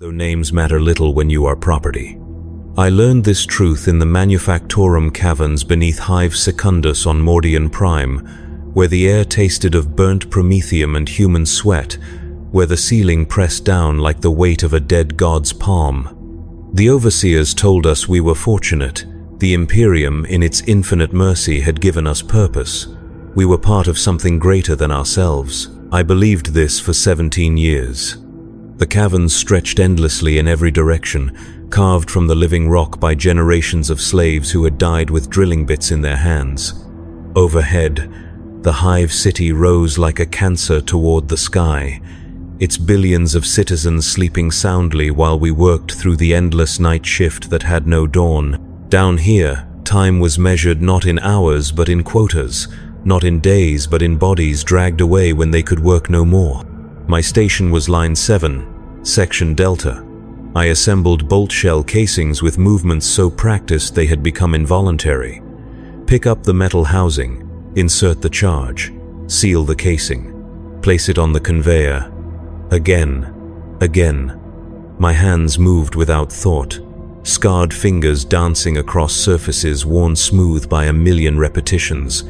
though names matter little when you are property. I learned this truth in the Manufactorum caverns beneath Hive Secundus on Mordian Prime, where the air tasted of burnt promethium and human sweat, where the ceiling pressed down like the weight of a dead god's palm. The overseers told us we were fortunate. The Imperium, in its infinite mercy, had given us purpose. We were part of something greater than ourselves. I believed this for 17 years. The caverns stretched endlessly in every direction, carved from the living rock by generations of slaves who had died with drilling bits in their hands. Overhead, the Hive city rose like a cancer toward the sky, its billions of citizens sleeping soundly while we worked through the endless night shift that had no dawn. Down here, time was measured not in hours but in quotas, not in days but in bodies dragged away when they could work no more. My station was Line 7, Section Delta. I assembled bolt shell casings with movements so practiced they had become involuntary. Pick up the metal housing, insert the charge, seal the casing, place it on the conveyor. Again. My hands moved without thought, scarred fingers dancing across surfaces worn smooth by a million repetitions.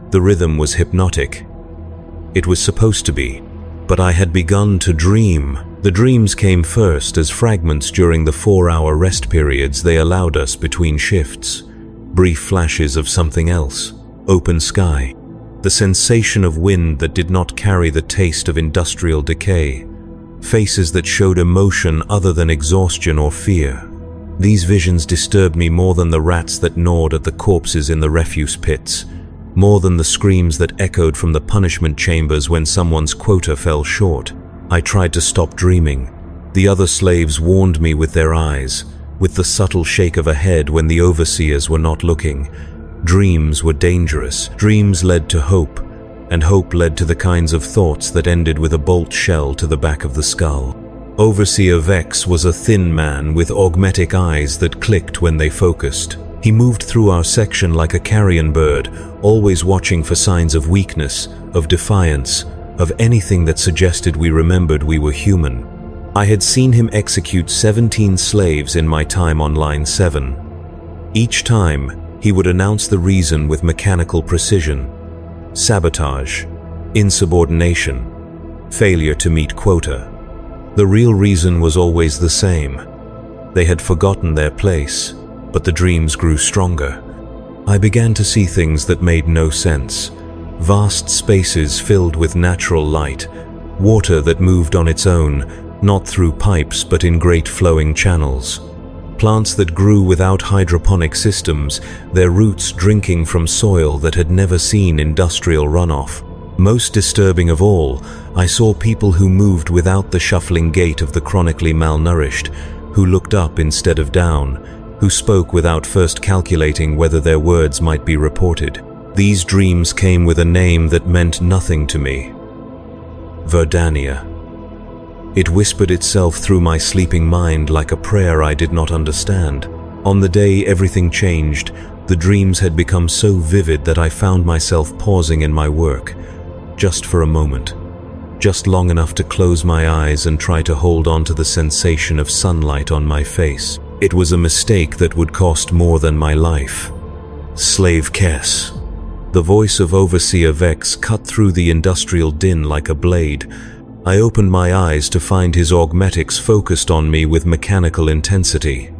The rhythm was hypnotic. It was supposed to be, but I had begun to dream. The dreams came first as fragments during the 4-hour rest periods they allowed us between shifts. Brief flashes of something else. Open sky. The sensation of wind that did not carry the taste of industrial decay. Faces that showed emotion other than exhaustion or fear. These visions disturbed me more than the rats that gnawed at the corpses in the refuse pits. More than the screams that echoed from the punishment chambers when someone's quota fell short. I tried to stop dreaming. The other slaves warned me with their eyes, with the subtle shake of a head when the overseers were not looking. Dreams were dangerous. Dreams led to hope, and hope led to the kinds of thoughts that ended with a bolt shell to the back of the skull. Overseer Vex was a thin man with augmetic eyes that clicked when they focused. He moved through our section like a carrion bird, always watching for signs of weakness, of defiance, of anything that suggested we remembered we were human. I had seen him execute 17 slaves in my time on Line 7. Each time, he would announce the reason with mechanical precision. Sabotage, insubordination, failure to meet quota. The real reason was always the same. They had forgotten their place. But the dreams grew stronger. I began to see things that made no sense. Vast spaces filled with natural light, water that moved on its own, not through pipes but in great flowing channels. Plants that grew without hydroponic systems, their roots drinking from soil that had never seen industrial runoff. Most disturbing of all, I saw people who moved without the shuffling gait of the chronically malnourished, who looked up instead of down, who spoke without first calculating whether their words might be reported. These dreams came with a name that meant nothing to me. Verdania. It whispered itself through my sleeping mind like a prayer I did not understand. On the day everything changed, the dreams had become so vivid that I found myself pausing in my work, just for a moment, just long enough to close my eyes and try to hold on to the sensation of sunlight on my face. It was a mistake that would cost more than my life. Slave Kess. The voice of Overseer Vex cut through the industrial din like a blade. I opened my eyes to find his augmetics focused on me with mechanical intensity.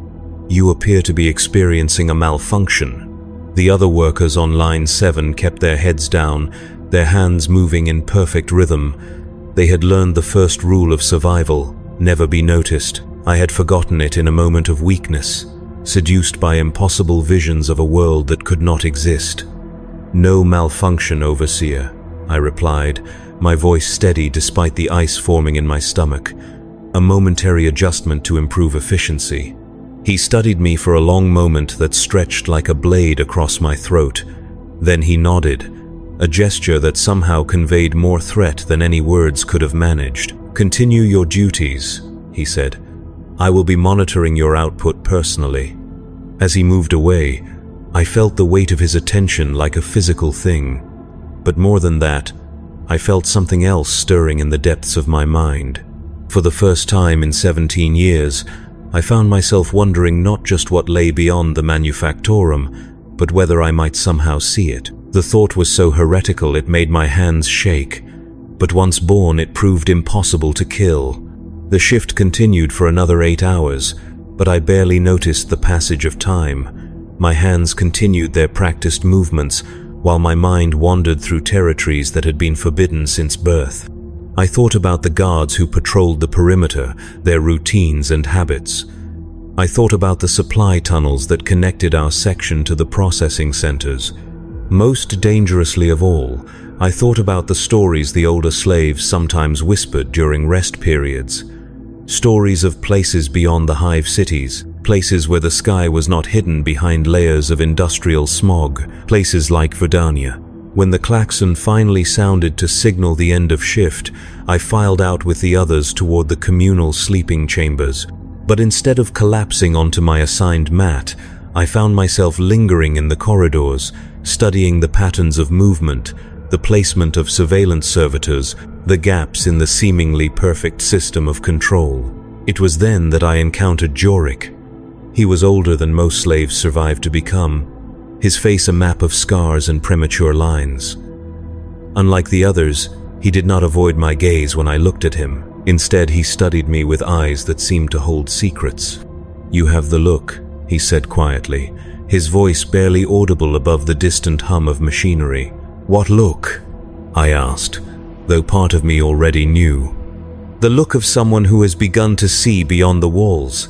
You appear to be experiencing a malfunction. The other workers on Line 7 kept their heads down, their hands moving in perfect rhythm. They had learned the first rule of survival: never be noticed. I had forgotten it in a moment of weakness, seduced by impossible visions of a world that could not exist. No malfunction, Overseer, I replied, my voice steady despite the ice forming in my stomach. A momentary adjustment to improve efficiency. He studied me for a long moment that stretched like a blade across my throat. Then he nodded, a gesture that somehow conveyed more threat than any words could have managed. Continue your duties, he said. I will be monitoring your output personally. As he moved away, I felt the weight of his attention like a physical thing. But more than that, I felt something else stirring in the depths of my mind. For the first time in 17 years, I found myself wondering not just what lay beyond the manufactorum, but whether I might somehow see it. The thought was so heretical it made my hands shake, but once born it proved impossible to kill. The shift continued for another 8 hours, but I barely noticed the passage of time. My hands continued their practiced movements, while my mind wandered through territories that had been forbidden since birth. I thought about the guards who patrolled the perimeter, their routines and habits. I thought about the supply tunnels that connected our section to the processing centers. Most dangerously of all, I thought about the stories the older slaves sometimes whispered during rest periods. Stories of places beyond the Hive cities, places where the sky was not hidden behind layers of industrial smog, places like Verdania. When the klaxon finally sounded to signal the end of shift, I filed out with the others toward the communal sleeping chambers. But instead of collapsing onto my assigned mat, I found myself lingering in the corridors, studying the patterns of movement, the placement of surveillance servitors, the gaps in the seemingly perfect system of control. It was then that I encountered Jorik. He was older than most slaves survived to become, his face a map of scars and premature lines. Unlike the others, he did not avoid my gaze when I looked at him. Instead, he studied me with eyes that seemed to hold secrets. "You have the look," he said quietly, his voice barely audible above the distant hum of machinery. "What look?" I asked, though part of me already knew. "The look of someone who has begun to see beyond the walls."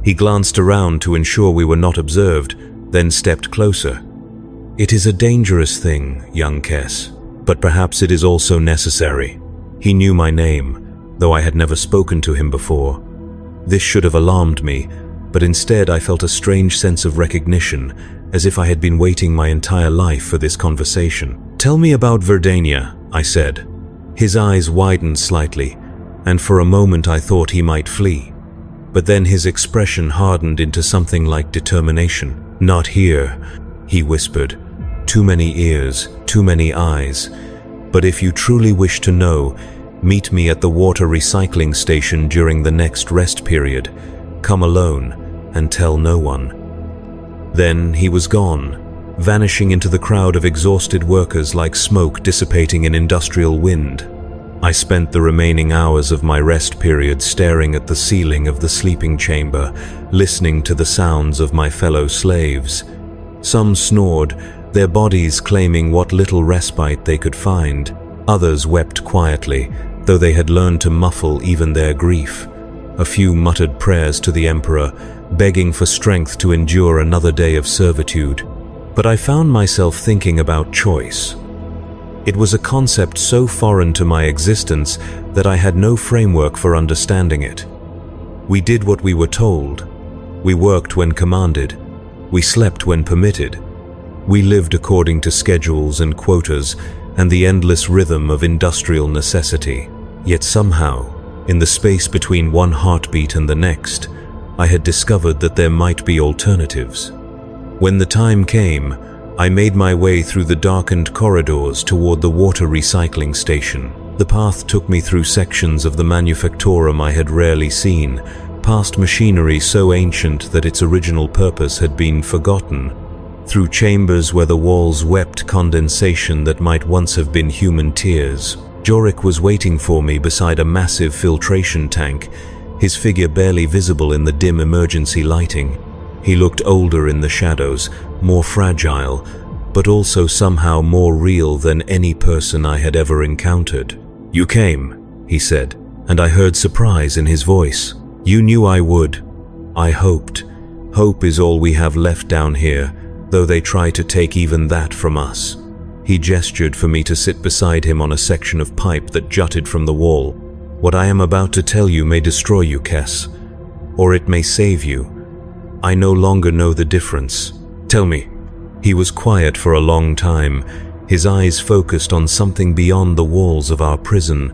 He glanced around to ensure we were not observed, then stepped closer. "It is a dangerous thing, young Kess, but perhaps it is also necessary." He knew my name, though I had never spoken to him before. This should have alarmed me, but instead I felt a strange sense of recognition, as if I had been waiting my entire life for this conversation. "Tell me about Verdania," I said. His eyes widened slightly, and for a moment I thought he might flee. But then his expression hardened into something like determination. "Not here," he whispered. "Too many ears, too many eyes. But if you truly wish to know, meet me at the water recycling station during the next rest period. Come alone, and tell no one." Then he was gone, vanishing into the crowd of exhausted workers like smoke dissipating in industrial wind. I spent the remaining hours of my rest period staring at the ceiling of the sleeping chamber, listening to the sounds of my fellow slaves. Some snored, their bodies claiming what little respite they could find. Others wept quietly, though they had learned to muffle even their grief. A few muttered prayers to the Emperor, begging for strength to endure another day of servitude. But I found myself thinking about choice. It was a concept so foreign to my existence that I had no framework for understanding it. We did what we were told. We worked when commanded. We slept when permitted. We lived according to schedules and quotas and the endless rhythm of industrial necessity. Yet somehow, in the space between one heartbeat and the next, I had discovered that there might be alternatives. When the time came, I made my way through the darkened corridors toward the water recycling station. The path took me through sections of the manufactorum I had rarely seen, past machinery so ancient that its original purpose had been forgotten, through chambers where the walls wept condensation that might once have been human tears. Jorik was waiting for me beside a massive filtration tank, his figure barely visible in the dim emergency lighting. He looked older in the shadows, more fragile, but also somehow more real than any person I had ever encountered. "You came," he said, and I heard surprise in his voice. "You knew I would. I hoped. Hope is all we have left down here, though they try to take even that from us." He gestured for me to sit beside him on a section of pipe that jutted from the wall. "What I am about to tell you may destroy you, Kess, or it may save you. I no longer know the difference. Tell me." He was quiet for a long time, his eyes focused on something beyond the walls of our prison.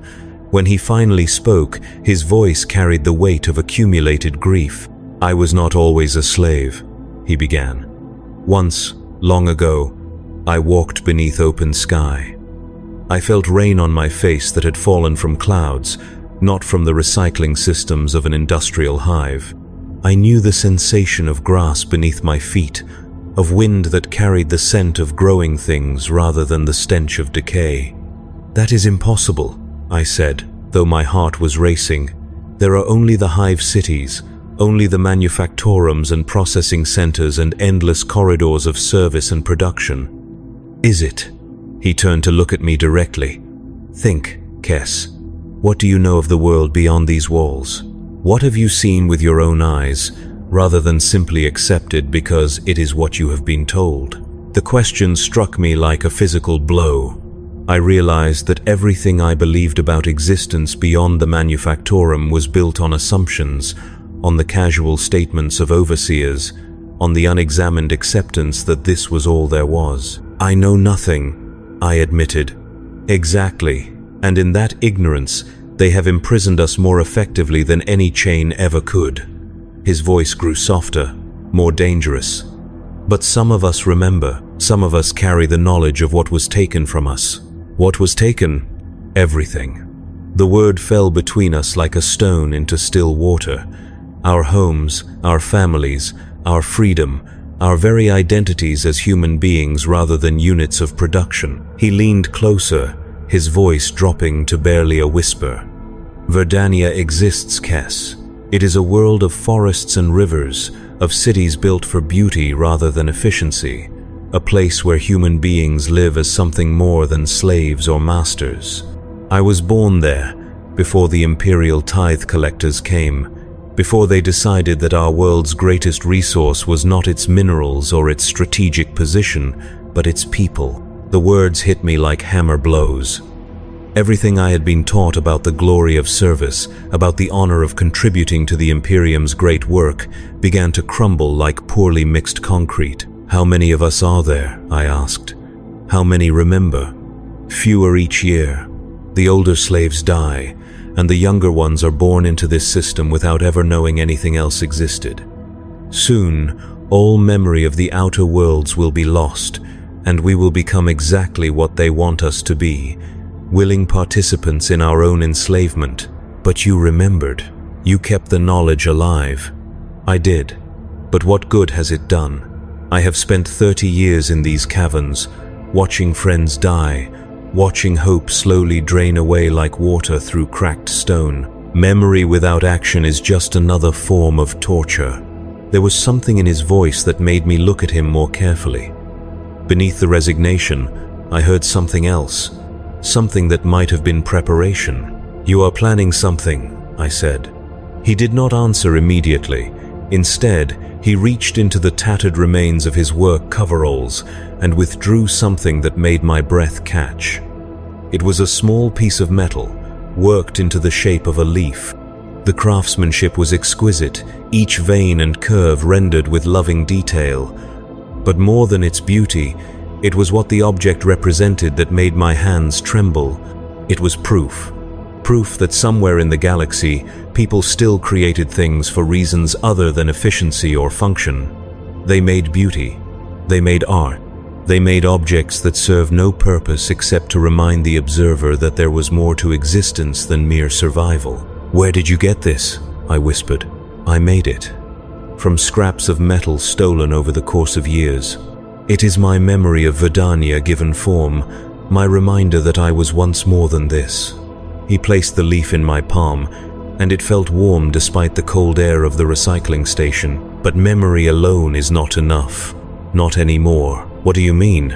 When he finally spoke, his voice carried the weight of accumulated grief. "I was not always a slave," he began. "Once, long ago, I walked beneath open sky. I felt rain on my face that had fallen from clouds, not from the recycling systems of an industrial hive. I knew the sensation of grass beneath my feet, of wind that carried the scent of growing things rather than the stench of decay. "That is impossible," I said, though my heart was racing. "There are only the hive cities, only the manufactorums and processing centers and endless corridors of service and production." "Is it?" He turned to look at me directly. "Think, Kes. What do you know of the world beyond these walls? What have you seen with your own eyes, rather than simply accepted because it is what you have been told?" The question struck me like a physical blow. I realized that everything I believed about existence beyond the manufactorum was built on assumptions, on the casual statements of overseers, on the unexamined acceptance that this was all there was. "I know nothing," I admitted. "Exactly, and in that ignorance, they have imprisoned us more effectively than any chain ever could." His voice grew softer, more dangerous. "But some of us remember, some of us carry the knowledge of what was taken from us." "What was taken?" "Everything." The word fell between us like a stone into still water. Our homes, our families, our freedom, our very identities as human beings rather than units of production. He leaned closer, his voice dropping to barely a whisper. "Verdania exists, Kes. It is a world of forests and rivers, of cities built for beauty rather than efficiency, a place where human beings live as something more than slaves or masters. I was born there, before the Imperial tithe collectors came, before they decided that our world's greatest resource was not its minerals or its strategic position, but its people." The words hit me like hammer blows. Everything I had been taught about the glory of service, about the honor of contributing to the Imperium's great work, began to crumble like poorly mixed concrete. "How many of us are there?" I asked. "How many remember?" "Fewer each year. The older slaves die, and the younger ones are born into this system without ever knowing anything else existed. Soon, all memory of the outer worlds will be lost, and we will become exactly what they want us to be, willing participants in our own enslavement. But you remembered. You kept the knowledge alive." "I did. But what good has it done? I have spent 30 years in these caverns, watching friends die, watching hope slowly drain away like water through cracked stone. Memory without action is just another form of torture." There was something in his voice that made me look at him more carefully. Beneath the resignation, I heard something else, something that might have been preparation. "You are planning something," I said. He did not answer immediately. Instead, he reached into the tattered remains of his work coveralls and withdrew something that made my breath catch. It was a small piece of metal, worked into the shape of a leaf. The craftsmanship was exquisite, each vein and curve rendered with loving detail. But more than its beauty, it was what the object represented that made my hands tremble. It was proof. Proof that somewhere in the galaxy, people still created things for reasons other than efficiency or function. They made beauty. They made art. They made objects that serve no purpose except to remind the observer that there was more to existence than mere survival. "Where did you get this?" I whispered. "I made it. From scraps of metal stolen over the course of years. It is my memory of Verdania given form, my reminder that I was once more than this." He placed the leaf in my palm, and it felt warm despite the cold air of the recycling station. "But memory alone is not enough. Not anymore." "What do you mean?"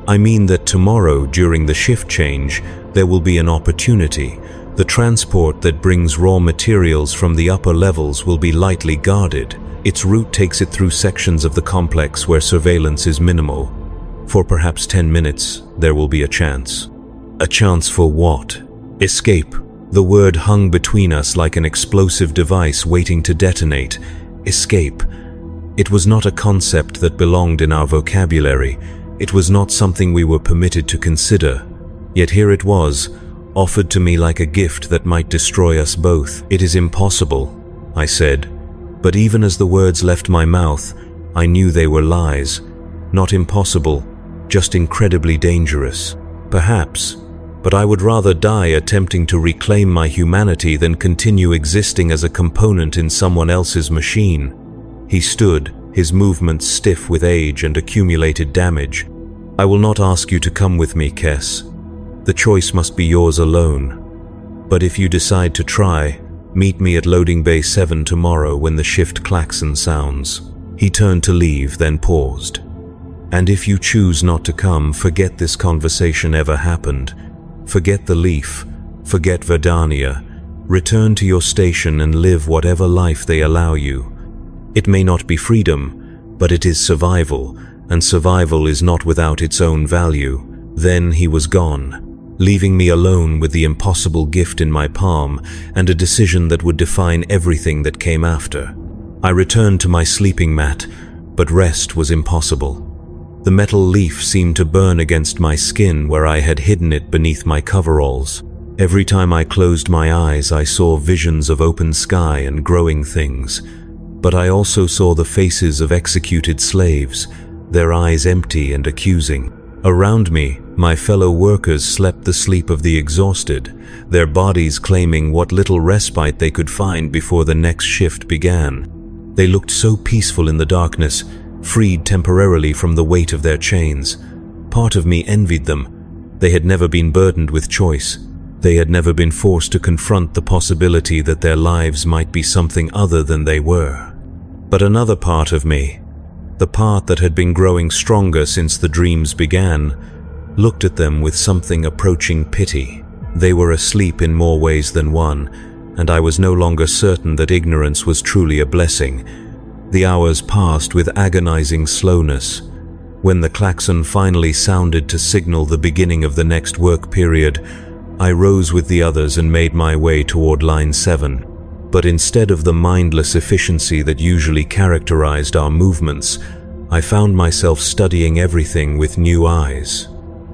"I mean that tomorrow, during the shift change, there will be an opportunity. The transport that brings raw materials from the upper levels will be lightly guarded. Its route takes it through sections of the complex where surveillance is minimal. For perhaps 10 minutes, there will be a chance." "A chance for what?" "Escape." The word hung between us like an explosive device waiting to detonate. Escape. It was not a concept that belonged in our vocabulary. It was not something we were permitted to consider. Yet here it was, offered to me like a gift that might destroy us both. "It is impossible," I said. But even as the words left my mouth, I knew they were lies. Not impossible, just incredibly dangerous. Perhaps but I would rather die attempting to reclaim my humanity than continue existing as a component in someone else's machine. He stood, his movements stiff with age and accumulated damage. I will not ask you to come with me, Kess. The choice must be yours alone. But if you decide to try, meet me at Loading Bay 7 tomorrow when the shift klaxon sounds. He turned to leave, then paused. And if you choose not to come, forget this conversation ever happened. Forget the Leaf. Forget Verdania. Return to your station and live whatever life they allow you. It may not be freedom, but it is survival, and survival is not without its own value. Then he was gone, leaving me alone with the impossible gift in my palm and a decision that would define everything that came after. I returned to my sleeping mat, but rest was impossible. The metal leaf seemed to burn against my skin where I had hidden it beneath my coveralls. Every time I closed my eyes, I saw visions of open sky and growing things. But I also saw the faces of executed slaves, their eyes empty and accusing. Around me, my fellow workers slept the sleep of the exhausted, their bodies claiming what little respite they could find before the next shift began. They looked so peaceful in the darkness, freed temporarily from the weight of their chains. Part of me envied them. They had never been burdened with choice. They had never been forced to confront the possibility that their lives might be something other than they were. But another part of me, the part that had been growing stronger since the dreams began, looked at them with something approaching pity. They were asleep in more ways than one, and I was no longer certain that ignorance was truly a blessing. The hours passed with agonizing slowness. When the klaxon finally sounded to signal the beginning of the next work period, I rose with the others and made my way toward Line 7. But instead of the mindless efficiency that usually characterized our movements, I found myself studying everything with new eyes.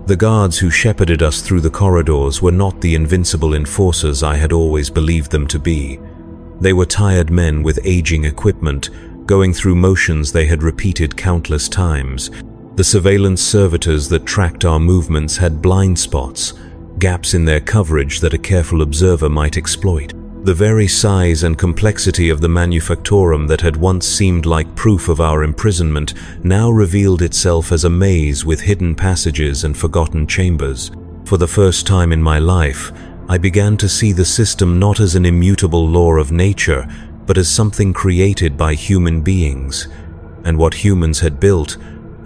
The guards who shepherded us through the corridors were not the invincible enforcers I had always believed them to be. They were tired men with aging equipment, going through motions they had repeated countless times. The surveillance servitors that tracked our movements had blind spots, gaps in their coverage that a careful observer might exploit. The very size and complexity of the manufactorum that had once seemed like proof of our imprisonment now revealed itself as a maze with hidden passages and forgotten chambers. For the first time in my life, I began to see the system not as an immutable law of nature, but as something created by human beings. And what humans had built,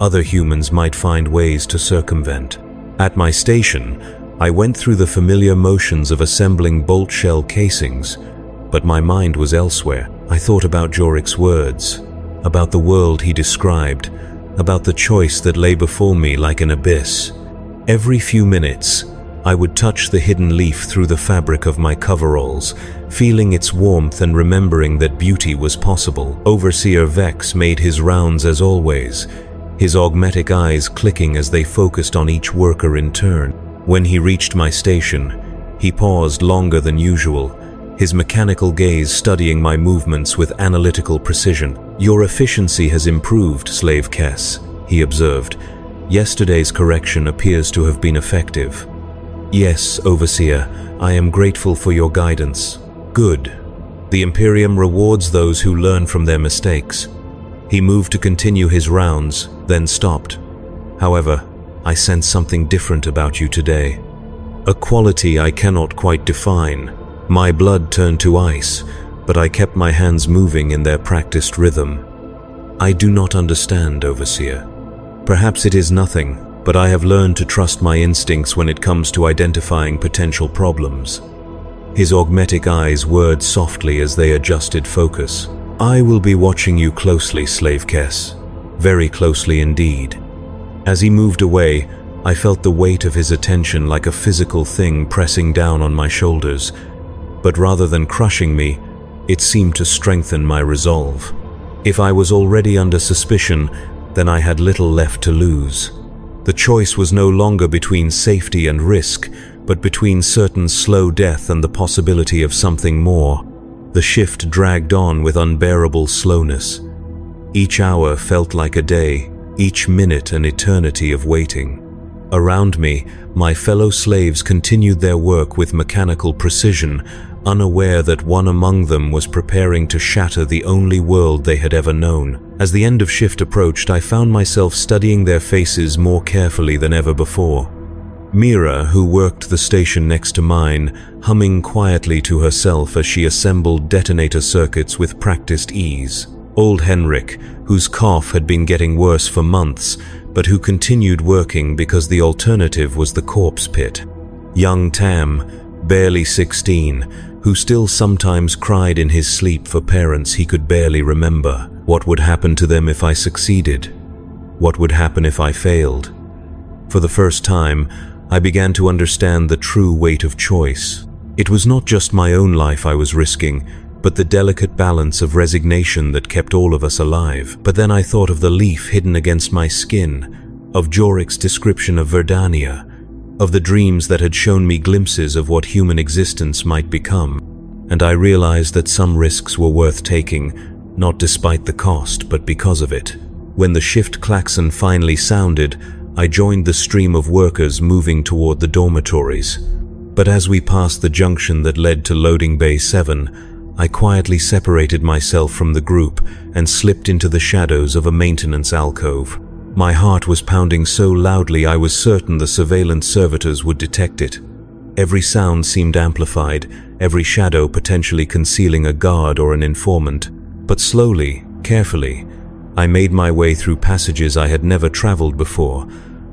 other humans might find ways to circumvent. At my station, I went through the familiar motions of assembling bolt shell casings, but my mind was elsewhere. I thought about Jorik's words, about the world he described, about the choice that lay before me like an abyss. Every few minutes, I would touch the hidden leaf through the fabric of my coveralls, feeling its warmth and remembering that beauty was possible. Overseer Vex made his rounds as always, his augmetic eyes clicking as they focused on each worker in turn. When he reached my station, he paused longer than usual, his mechanical gaze studying my movements with analytical precision. "Your efficiency has improved, Slave Kess," he observed. "Yesterday's correction appears to have been effective." "Yes, Overseer, I am grateful for your guidance." "Good. The Imperium rewards those who learn from their mistakes." He moved to continue his rounds, then stopped. "However, I sense something different about you today. A quality I cannot quite define." My blood turned to ice, but I kept my hands moving in their practiced rhythm. "I do not understand, Overseer. Perhaps it is nothing, but I have learned to trust my instincts when it comes to identifying potential problems." His augmetic eyes whirred softly as they adjusted focus. "I will be watching you closely, Slave Kess. Very closely indeed." As he moved away, I felt the weight of his attention like a physical thing pressing down on my shoulders. But rather than crushing me, it seemed to strengthen my resolve. If I was already under suspicion, then I had little left to lose. The choice was no longer between safety and risk, but between certain slow death and the possibility of something more. The shift dragged on with unbearable slowness. Each hour felt like a day, each minute an eternity of waiting. Around me, my fellow slaves continued their work with mechanical precision, unaware that one among them was preparing to shatter the only world they had ever known. As the end of shift approached, I found myself studying their faces more carefully than ever before. Mira, who worked the station next to mine, humming quietly to herself as she assembled detonator circuits with practiced ease. Old Henrik, whose cough had been getting worse for months, but who continued working because the alternative was the corpse pit. Young Tam, barely 16, who still sometimes cried in his sleep for parents he could barely remember. What would happen to them if I succeeded? What would happen if I failed? For the first time, I began to understand the true weight of choice. It was not just my own life I was risking, but the delicate balance of resignation that kept all of us alive. But then I thought of the leaf hidden against my skin, of Jorik's description of Verdania, of the dreams that had shown me glimpses of what human existence might become, and I realized that some risks were worth taking, not despite the cost, but because of it. When the shift klaxon finally sounded, I joined the stream of workers moving toward the dormitories. But as we passed the junction that led to Loading Bay 7, I quietly separated myself from the group and slipped into the shadows of a maintenance alcove. My heart was pounding so loudly I was certain the surveillance servitors would detect it. Every sound seemed amplified, every shadow potentially concealing a guard or an informant. But slowly, carefully, I made my way through passages I had never traveled before,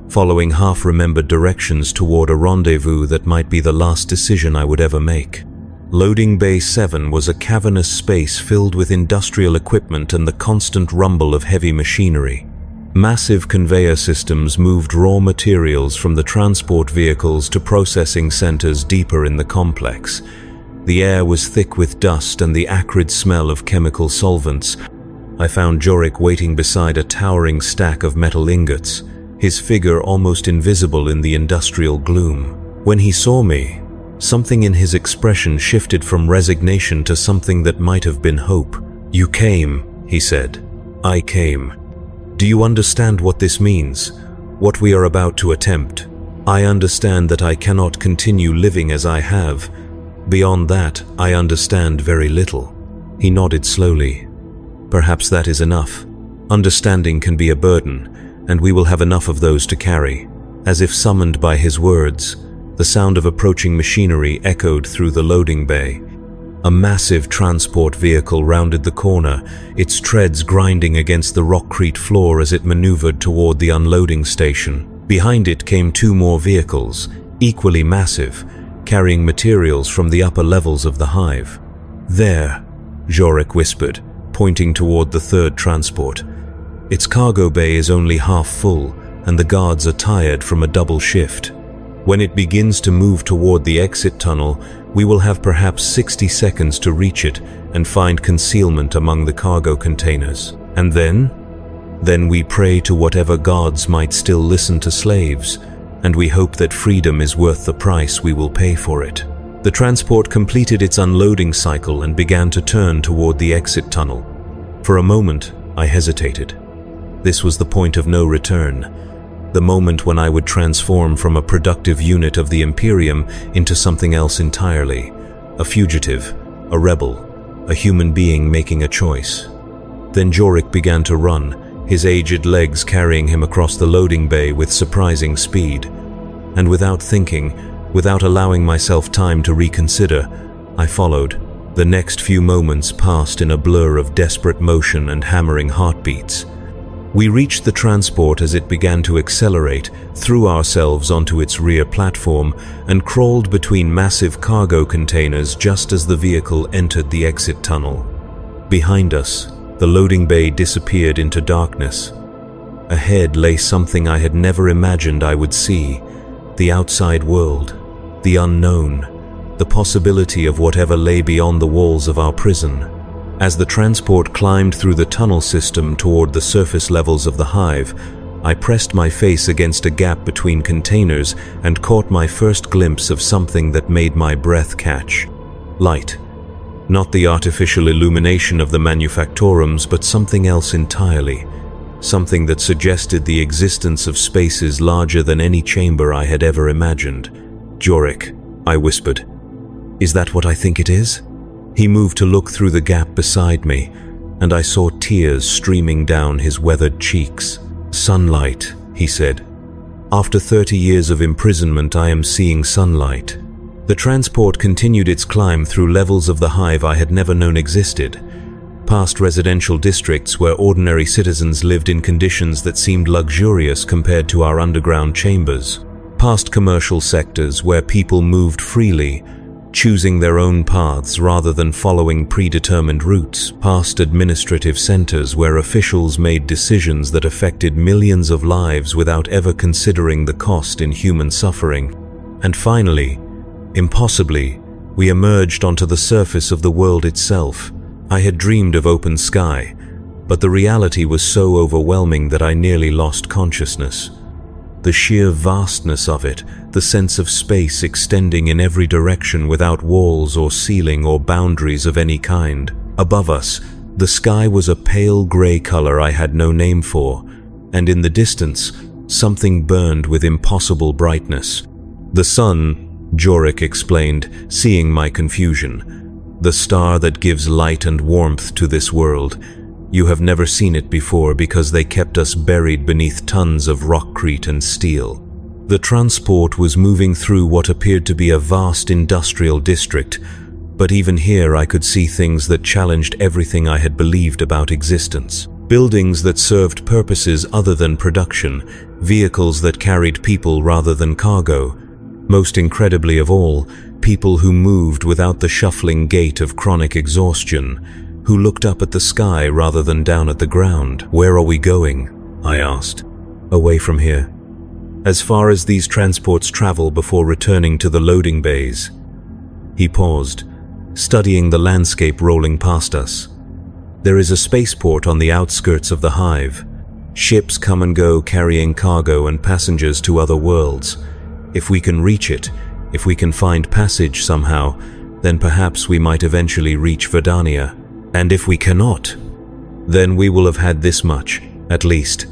following half-remembered directions toward a rendezvous that might be the last decision I would ever make. Loading Bay 7 was a cavernous space filled with industrial equipment and the constant rumble of heavy machinery. Massive conveyor systems moved raw materials from the transport vehicles to processing centers deeper in the complex. The air was thick with dust and the acrid smell of chemical solvents. I found Jorik waiting beside a towering stack of metal ingots, his figure almost invisible in the industrial gloom. When he saw me, something in his expression shifted from resignation to something that might have been hope. "You came," he said. "I came. Do you understand what this means? What we are about to attempt? I understand that I cannot continue living as I have. Beyond that, I understand very little." He nodded slowly. "Perhaps that is enough. Understanding can be a burden, and we will have enough of those to carry." As if summoned by his words, the sound of approaching machinery echoed through the loading bay. A massive transport vehicle rounded the corner, its treads grinding against the rockcrete floor as it maneuvered toward the unloading station. Behind it came two more vehicles, equally massive, carrying materials from the upper levels of the Hive. "There," Jorik whispered, pointing toward the third transport. "Its cargo bay is only half full, and the guards are tired from a double shift. When it begins to move toward the exit tunnel, we will have perhaps 60 seconds to reach it and find concealment among the cargo containers. And then we pray to whatever gods might still listen to slaves, and we hope that freedom is worth the price we will pay for it." The transport completed its unloading cycle and began to turn toward the exit tunnel. For a moment, I hesitated. This was the point of no return. The moment when I would transform from a productive unit of the Imperium into something else entirely. A fugitive, a rebel, a human being making a choice. Then Jorik began to run, his aged legs carrying him across the loading bay with surprising speed. And without thinking, without allowing myself time to reconsider, I followed. The next few moments passed in a blur of desperate motion and hammering heartbeats. We reached the transport as it began to accelerate, threw ourselves onto its rear platform, and crawled between massive cargo containers just as the vehicle entered the exit tunnel. Behind us, the loading bay disappeared into darkness. Ahead lay something I had never imagined I would see: the outside world, the unknown, the possibility of whatever lay beyond the walls of our prison. As the transport climbed through the tunnel system toward the surface levels of the Hive, I pressed my face against a gap between containers and caught my first glimpse of something that made my breath catch. Light. Not the artificial illumination of the manufactorums, but something else entirely. something that suggested the existence of spaces larger than any chamber I had ever imagined. "Jorik," I whispered. "Is that what I think it is?" He moved to look through the gap beside me, and I saw tears streaming down his weathered cheeks. "Sunlight," he said. "After 30 years of imprisonment, I am seeing sunlight." The transport continued its climb through levels of the Hive I had never known existed, past residential districts where ordinary citizens lived in conditions that seemed luxurious compared to our underground chambers, past commercial sectors where people moved freely, choosing their own paths rather than following predetermined routes, past administrative centers where officials made decisions that affected millions of lives without ever considering the cost in human suffering. And finally, impossibly, we emerged onto the surface of the world itself. I had dreamed of open sky, but the reality was so overwhelming that I nearly lost consciousness. The sheer vastness of it, the sense of space extending in every direction without walls or ceiling or boundaries of any kind. Above us, the sky was a pale gray color I had no name for, and in the distance, something burned with impossible brightness. "The sun," Jorik explained, seeing my confusion. "The star that gives light and warmth to this world. You have never seen it before because they kept us buried beneath tons of rockcrete and steel." The transport was moving through what appeared to be a vast industrial district, but even here I could see things that challenged everything I had believed about existence. Buildings that served purposes other than production, vehicles that carried people rather than cargo. Most incredibly of all, people who moved without the shuffling gait of chronic exhaustion, who looked up at the sky rather than down at the ground. "Where are we going?" I asked. "Away from here. As far as these transports travel before returning to the loading bays." He paused, studying the landscape rolling past us. "There is a spaceport on the outskirts of the Hive. Ships come and go carrying cargo and passengers to other worlds. If we can reach it, if we can find passage somehow, then perhaps we might eventually reach Verdania. And if we cannot, then we will have had this much, at least.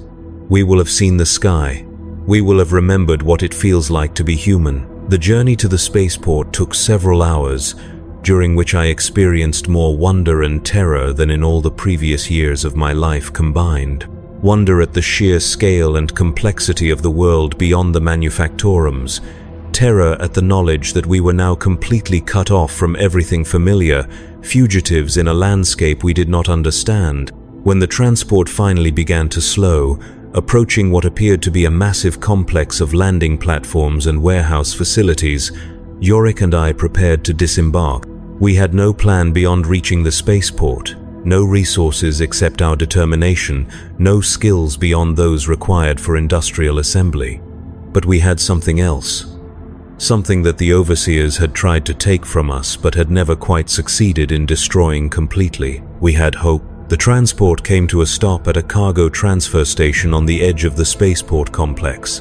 We will have seen the sky. We will have remembered what it feels like to be human." The journey to the spaceport took several hours, during which I experienced more wonder and terror than in all the previous years of my life combined. Wonder at the sheer scale and complexity of the world beyond the manufactorums. Terror at the knowledge that we were now completely cut off from everything familiar, fugitives in a landscape we did not understand. When the transport finally began to slow, approaching what appeared to be a massive complex of landing platforms and warehouse facilities, Jorik and I prepared to disembark. We had no plan beyond reaching the spaceport, no resources except our determination, no skills beyond those required for industrial assembly. But we had something else. Something that the overseers had tried to take from us but had never quite succeeded in destroying completely. We had hope. The transport came to a stop at a cargo transfer station on the edge of the spaceport complex.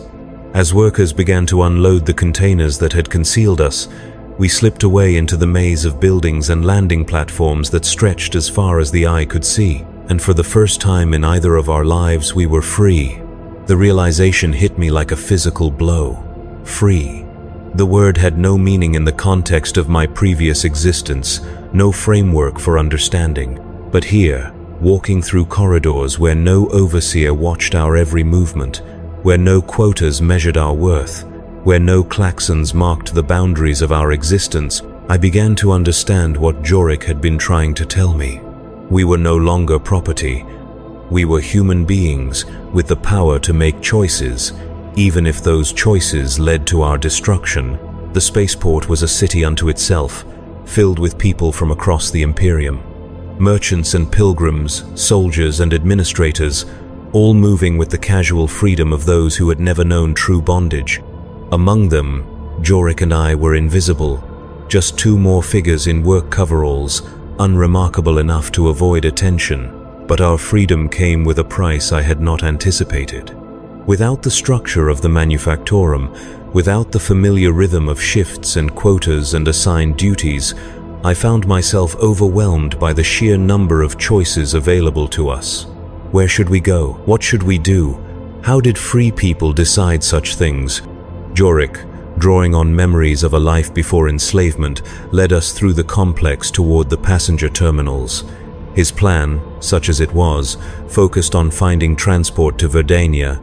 As workers began to unload the containers that had concealed us, we slipped away into the maze of buildings and landing platforms that stretched as far as the eye could see. And for the first time in either of our lives, we were free. The realization hit me like a physical blow. Free. The word had no meaning in the context of my previous existence, no framework for understanding. But here, walking through corridors where no overseer watched our every movement, where no quotas measured our worth, where no klaxons marked the boundaries of our existence, I began to understand what Jorik had been trying to tell me. We were no longer property. We were human beings with the power to make choices, even if those choices led to our destruction. The spaceport was a city unto itself, filled with people from across the Imperium. Merchants and pilgrims, soldiers and administrators, all moving with the casual freedom of those who had never known true bondage. Among them, Jorik and I were invisible, just two more figures in work coveralls, unremarkable enough to avoid attention. But our freedom came with a price I had not anticipated. Without the structure of the manufactorum, without the familiar rhythm of shifts and quotas and assigned duties, I found myself overwhelmed by the sheer number of choices available to us. Where should we go? What should we do? How did free people decide such things? Jorik, drawing on memories of a life before enslavement, led us through the complex toward the passenger terminals. His plan, such as it was, focused on finding transport to Verdania,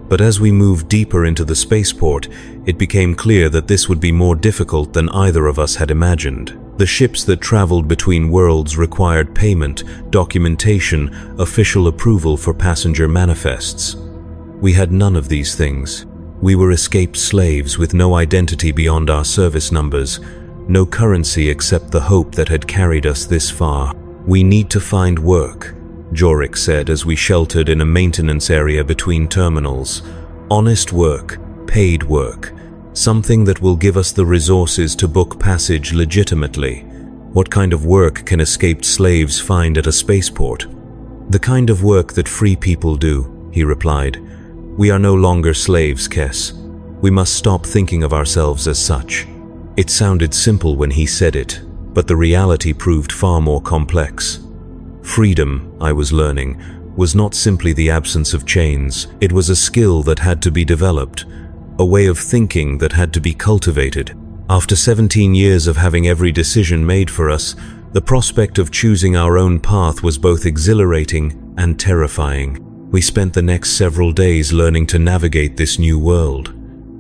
but as we moved deeper into the spaceport, it became clear that this would be more difficult than either of us had imagined. The ships that traveled between worlds required payment, documentation, official approval for passenger manifests. We had none of these things. We were escaped slaves with no identity beyond our service numbers, no currency except the hope that had carried us this far. "We need to find work," Jorik said as we sheltered in a maintenance area between terminals. "Honest work, paid work, something that will give us the resources to book passage legitimately. What kind of work can escaped slaves find at a spaceport?" "The kind of work that free people do," he replied. "We are no longer slaves, Kess. We must stop thinking of ourselves as such." It sounded simple when he said it, but the reality proved far more complex. Freedom, I was learning, was not simply the absence of chains. It was a skill that had to be developed, a way of thinking that had to be cultivated. After 17 years of having every decision made for us, the prospect of choosing our own path was both exhilarating and terrifying. We spent the next several days learning to navigate this new world.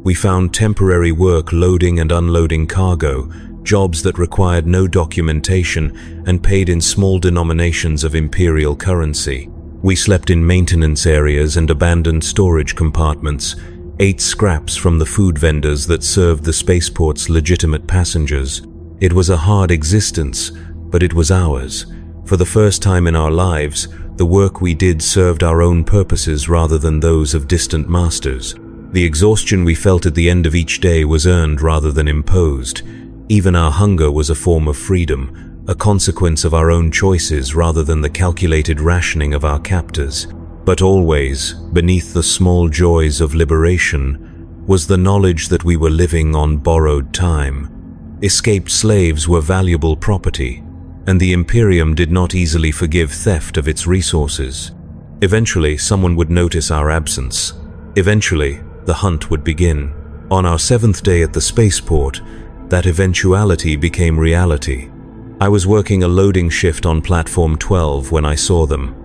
We found temporary work loading and unloading cargo, jobs that required no documentation and paid in small denominations of Imperial currency. We slept in maintenance areas and abandoned storage compartments, ate scraps from the food vendors that served the spaceport's legitimate passengers. It was a hard existence, but it was ours. For the first time in our lives, the work we did served our own purposes rather than those of distant masters. The exhaustion we felt at the end of each day was earned rather than imposed. Even our hunger was a form of freedom, a consequence of our own choices rather than the calculated rationing of our captors. But always, beneath the small joys of liberation, was the knowledge that we were living on borrowed time. Escaped slaves were valuable property, and the Imperium did not easily forgive theft of its resources. Eventually, someone would notice our absence. Eventually, the hunt would begin. On our 7th day at the spaceport, that eventuality became reality. I was working a loading shift on Platform 12 when I saw them.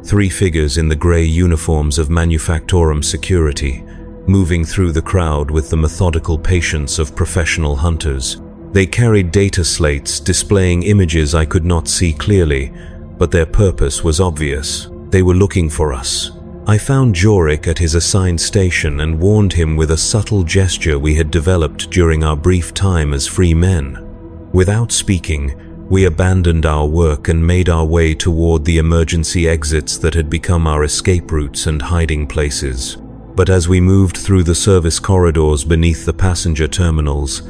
3 figures in the grey uniforms of Manufactorum security, moving through the crowd with the methodical patience of professional hunters. They carried data slates displaying images I could not see clearly, but their purpose was obvious. They were looking for us. I found Jorik at his assigned station and warned him with a subtle gesture we had developed during our brief time as free men. Without speaking, we abandoned our work and made our way toward the emergency exits that had become our escape routes and hiding places. But as we moved through the service corridors beneath the passenger terminals,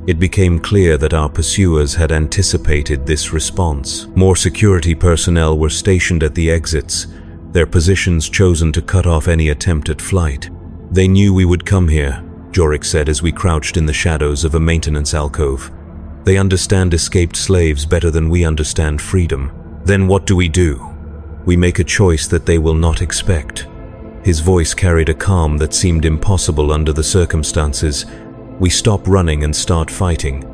it became clear that our pursuers had anticipated this response. More security personnel were stationed at the exits, their positions chosen to cut off any attempt at flight. "They knew we would come here," Jorik said as we crouched in the shadows of a maintenance alcove. "They understand escaped slaves better than we understand freedom. Then what do we do? We make a choice that they will not expect." His voice carried a calm that seemed impossible under the circumstances. "We stop running and start fighting."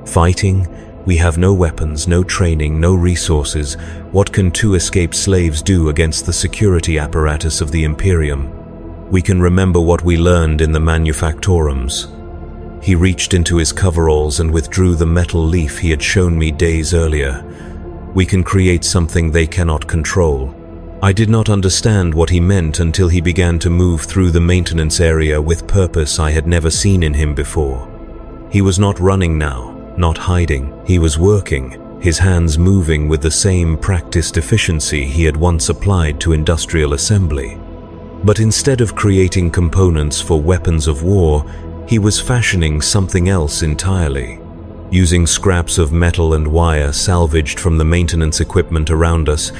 "Fighting? We have no weapons, no training, no resources. What can 2 escaped slaves do against the security apparatus of the Imperium? We can remember what we learned in the Manufactorums." He reached into his coveralls and withdrew the metal leaf he had shown me days earlier. "We can create something they cannot control." I did not understand what he meant until he began to move through the maintenance area with purpose I had never seen in him before. He was not running now, not hiding. He was working, his hands moving with the same practiced efficiency he had once applied to industrial assembly. But instead of creating components for weapons of war, he was fashioning something else entirely. Using scraps of metal and wire salvaged from the maintenance equipment around us,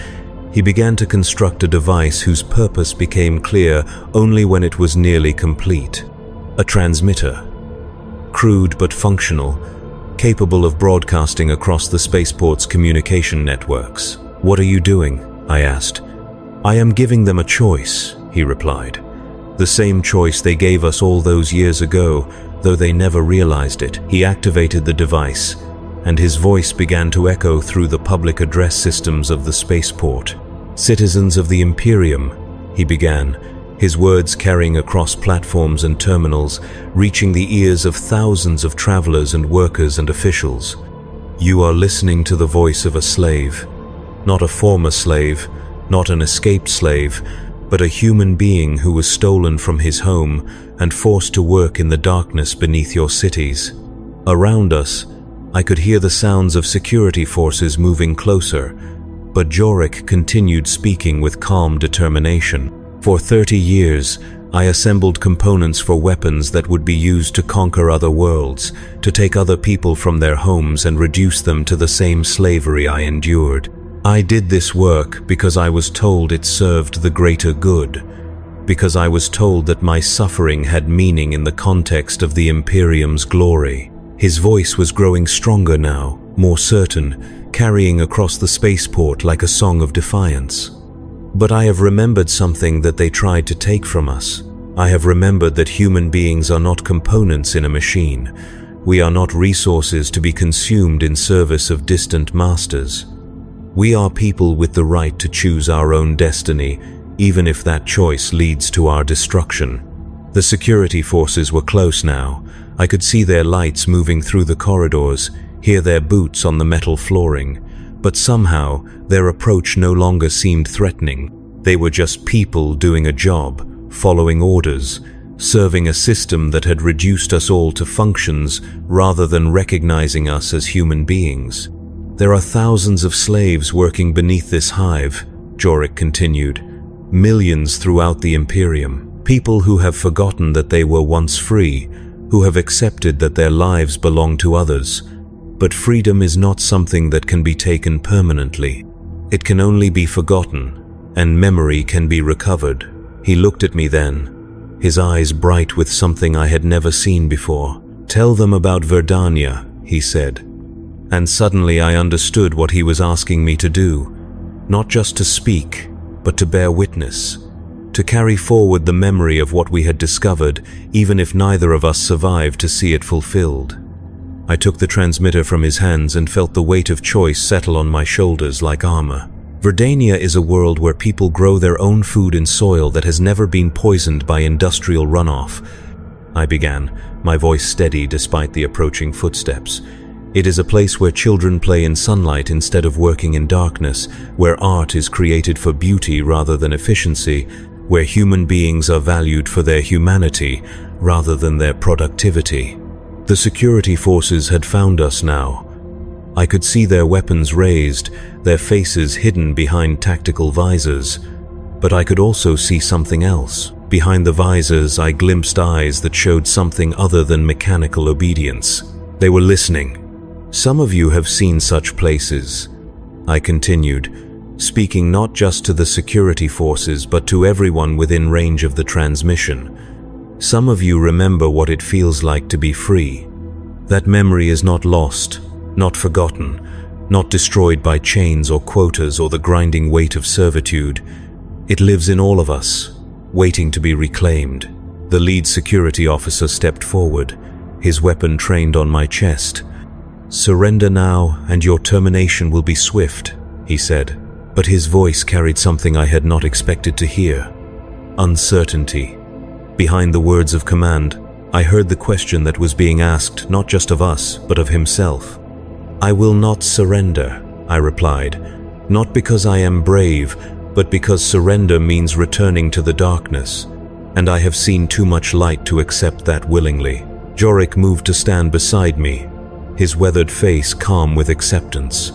he began to construct a device whose purpose became clear only when it was nearly complete. A transmitter. Crude but functional, capable of broadcasting across the spaceport's communication networks. "What are you doing?" I asked. "I am giving them a choice," he replied. "The same choice they gave us all those years ago, though they never realized it." He activated the device, and his voice began to echo through the public address systems of the spaceport. "Citizens of the Imperium," he began, his words carrying across platforms and terminals, reaching the ears of thousands of travelers and workers and officials. "You are listening to the voice of a slave. Not a former slave, not an escaped slave, but a human being who was stolen from his home and forced to work in the darkness beneath your cities." Around us, I could hear the sounds of security forces moving closer, but Jorik continued speaking with calm determination. "For 30 years, I assembled components for weapons that would be used to conquer other worlds, to take other people from their homes and reduce them to the same slavery I endured. I did this work because I was told it served the greater good, because I was told that my suffering had meaning in the context of the Imperium's glory." His voice was growing stronger now, more certain, carrying across the spaceport like a song of defiance. "But I have remembered something that they tried to take from us. I have remembered that human beings are not components in a machine. We are not resources to be consumed in service of distant masters. We are people with the right to choose our own destiny, even if that choice leads to our destruction." The security forces were close now. I could see their lights moving through the corridors, hear their boots on the metal flooring. But somehow, their approach no longer seemed threatening. They were just people doing a job, following orders, serving a system that had reduced us all to functions rather than recognizing us as human beings. "There are thousands of slaves working beneath this hive," Jorik continued. "Millions throughout the Imperium. People who have forgotten that they were once free, who have accepted that their lives belong to others. But freedom is not something that can be taken permanently. It can only be forgotten, and memory can be recovered." He looked at me then, his eyes bright with something I had never seen before. "Tell them about Verdania," he said. And suddenly I understood what he was asking me to do. Not just to speak, but to bear witness. To carry forward the memory of what we had discovered, even if neither of us survived to see it fulfilled. I took the transmitter from his hands and felt the weight of choice settle on my shoulders like armor. "Verdania is a world where people grow their own food in soil that has never been poisoned by industrial runoff," I began, my voice steady despite the approaching footsteps. "It is a place where children play in sunlight instead of working in darkness, where art is created for beauty rather than efficiency, where human beings are valued for their humanity rather than their productivity." The security forces had found us now. I could see their weapons raised, their faces hidden behind tactical visors. But I could also see something else. Behind the visors, I glimpsed eyes that showed something other than mechanical obedience. They were listening. "Some of you have seen such places," I continued, speaking not just to the security forces but to everyone within range of the transmission. "Some of you remember what it feels like to be free. That memory is not lost, not forgotten, not destroyed by chains or quotas or the grinding weight of servitude. It lives in all of us, waiting to be reclaimed." The lead security officer stepped forward, his weapon trained on my chest. "Surrender now, and your termination will be swift," he said. But his voice carried something I had not expected to hear. Uncertainty. Behind the words of command, I heard the question that was being asked not just of us, but of himself. "I will not surrender," I replied, "not because I am brave, but because surrender means returning to the darkness, and I have seen too much light to accept that willingly." Jorik moved to stand beside me, his weathered face calm with acceptance.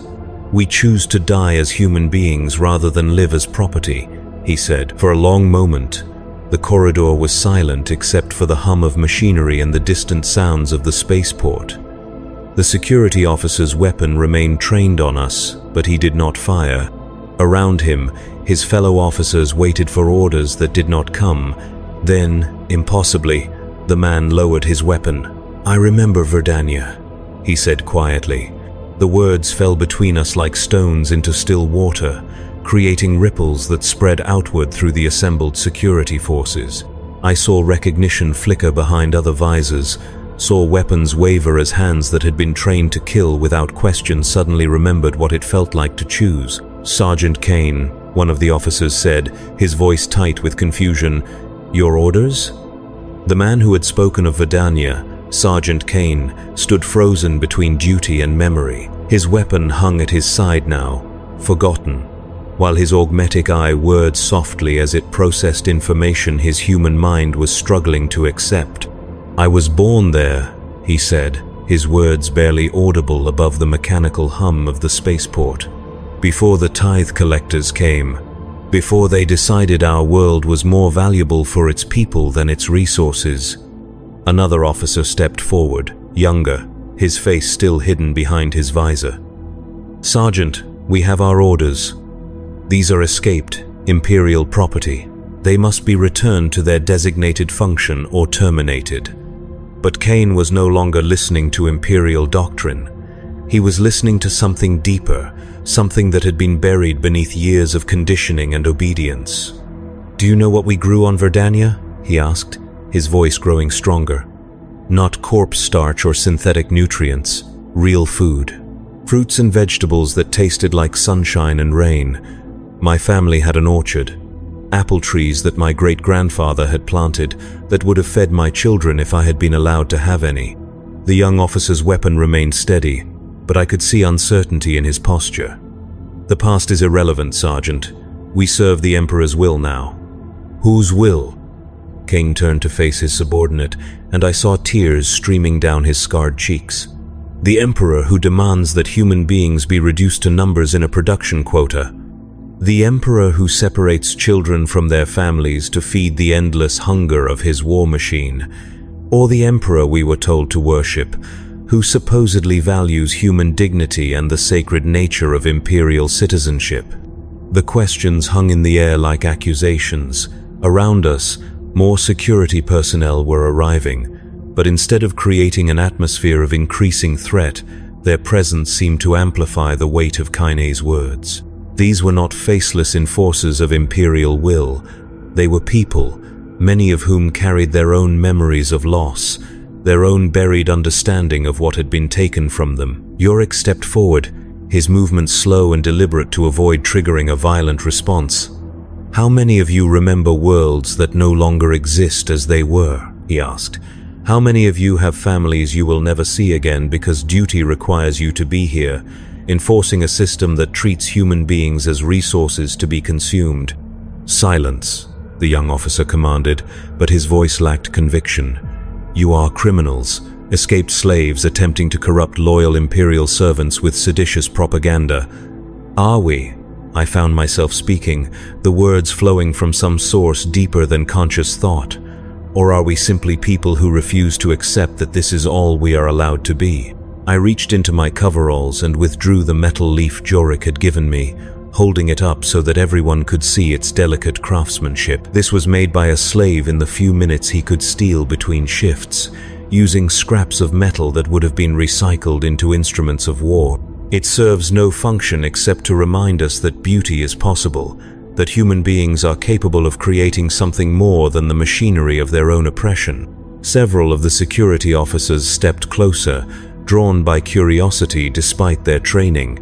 "We choose to die as human beings rather than live as property," he said. For a long moment, the corridor was silent except for the hum of machinery and the distant sounds of the spaceport. The security officer's weapon remained trained on us, but he did not fire. Around him, his fellow officers waited for orders that did not come. Then, impossibly, the man lowered his weapon. "I remember Verdania," he said quietly. The words fell between us like stones into still water, creating ripples that spread outward through the assembled security forces. I saw recognition flicker behind other visors, saw weapons waver as hands that had been trained to kill without question suddenly remembered what it felt like to choose. "Sergeant Kane," one of the officers said, his voice tight with confusion. "Your orders?" The man who had spoken of Verdania, Sergeant Kane, stood frozen between duty and memory. His weapon hung at his side now, forgotten, while his augmetic eye whirred softly as it processed information his human mind was struggling to accept. "I was born there," he said, his words barely audible above the mechanical hum of the spaceport. "Before the tithe collectors came, before they decided our world was more valuable for its people than its resources." Another officer stepped forward, younger, his face still hidden behind his visor. "Sergeant, we have our orders. These are escaped, Imperial property. They must be returned to their designated function or terminated." But Kane was no longer listening to Imperial doctrine. He was listening to something deeper, something that had been buried beneath years of conditioning and obedience. "Do you know what we grew on Verdania?" he asked, his voice growing stronger. "Not corpse starch or synthetic nutrients, real food. Fruits and vegetables that tasted like sunshine and rain. My family had an orchard. Apple trees that my great-grandfather had planted that would have fed my children if I had been allowed to have any." The young officer's weapon remained steady, but I could see uncertainty in his posture. "The past is irrelevant, Sergeant. We serve the Emperor's will now." "Whose will?" Kane turned to face his subordinate, and I saw tears streaming down his scarred cheeks. "The Emperor who demands that human beings be reduced to numbers in a production quota. The Emperor who separates children from their families to feed the endless hunger of his war machine. Or the Emperor we were told to worship, who supposedly values human dignity and the sacred nature of Imperial citizenship." The questions hung in the air like accusations. Around us, more security personnel were arriving, but instead of creating an atmosphere of increasing threat, their presence seemed to amplify the weight of Kaine's words. These were not faceless enforcers of Imperial will. They were people, many of whom carried their own memories of loss, their own buried understanding of what had been taken from them. Yorick stepped forward, his movements slow and deliberate to avoid triggering a violent response. "How many of you remember worlds that no longer exist as they were?" he asked. "How many of you have families you will never see again because duty requires you to be here, enforcing a system that treats human beings as resources to be consumed?" "Silence," the young officer commanded, but his voice lacked conviction. "You are criminals, escaped slaves attempting to corrupt loyal Imperial servants with seditious propaganda." "Are we?" I found myself speaking, the words flowing from some source deeper than conscious thought. "Or are we simply people who refuse to accept that this is all we are allowed to be?" I reached into my coveralls and withdrew the metal leaf Jorik had given me, holding it up so that everyone could see its delicate craftsmanship. This was made by a slave in the few minutes he could steal between shifts, using scraps of metal that would have been recycled into instruments of war. It serves no function except to remind us that beauty is possible, that human beings are capable of creating something more than the machinery of their own oppression. Several of the security officers stepped closer, drawn by curiosity despite their training.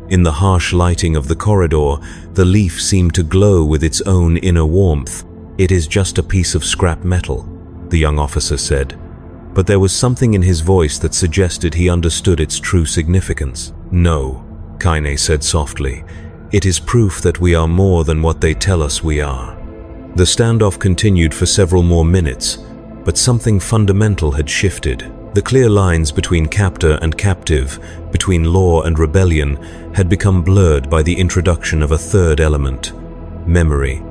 In the harsh lighting of the corridor, the leaf seemed to glow with its own inner warmth. "It is just a piece of scrap metal," the young officer said. But there was something in his voice that suggested he understood its true significance. "No," Kaine said softly. "It is proof that we are more than what they tell us we are." The standoff continued for several more minutes, but something fundamental had shifted. The clear lines between captor and captive, between law and rebellion, had become blurred by the introduction of a third element: memory.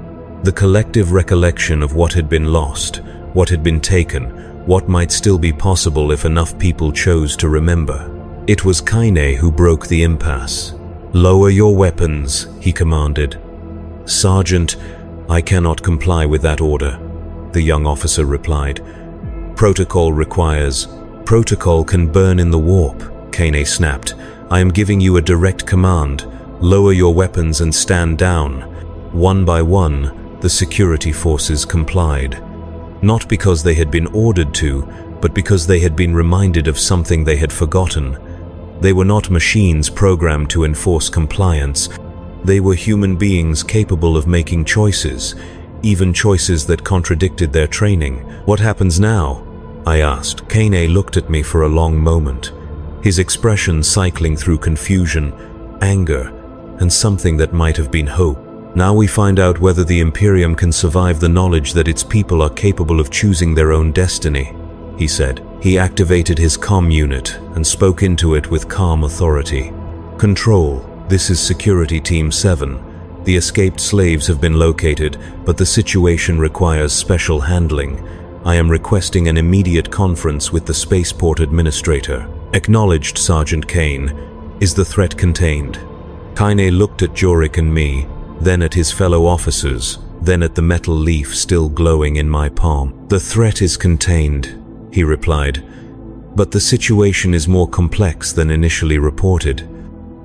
The collective recollection of what had been lost, what had been taken, what might still be possible if enough people chose to remember. It was Kaine who broke the impasse. "Lower your weapons," he commanded. "Sergeant, I cannot comply with that order," the young officer replied. "Protocol requires." "Protocol can burn in the warp," Kaine snapped. "I am giving you a direct command. Lower your weapons and stand down. One by one, the security forces complied. Not because they had been ordered to, but because they had been reminded of something they had forgotten. They were not machines programmed to enforce compliance. They were human beings capable of making choices, even choices that contradicted their training. "What happens now?" I asked. Kane looked at me for a long moment, his expression cycling through confusion, anger, and something that might have been hope. "Now we find out whether the Imperium can survive the knowledge that its people are capable of choosing their own destiny," he said. He activated his comm unit and spoke into it with calm authority. "Control, this is Security Team 7. The escaped slaves have been located, but the situation requires special handling. I am requesting an immediate conference with the spaceport administrator." "Acknowledged, Sergeant Kane. Is the threat contained?" Kane looked at Jorik and me, then at his fellow officers, then at the metal leaf still glowing in my palm. "The threat is contained," he replied, "but the situation is more complex than initially reported."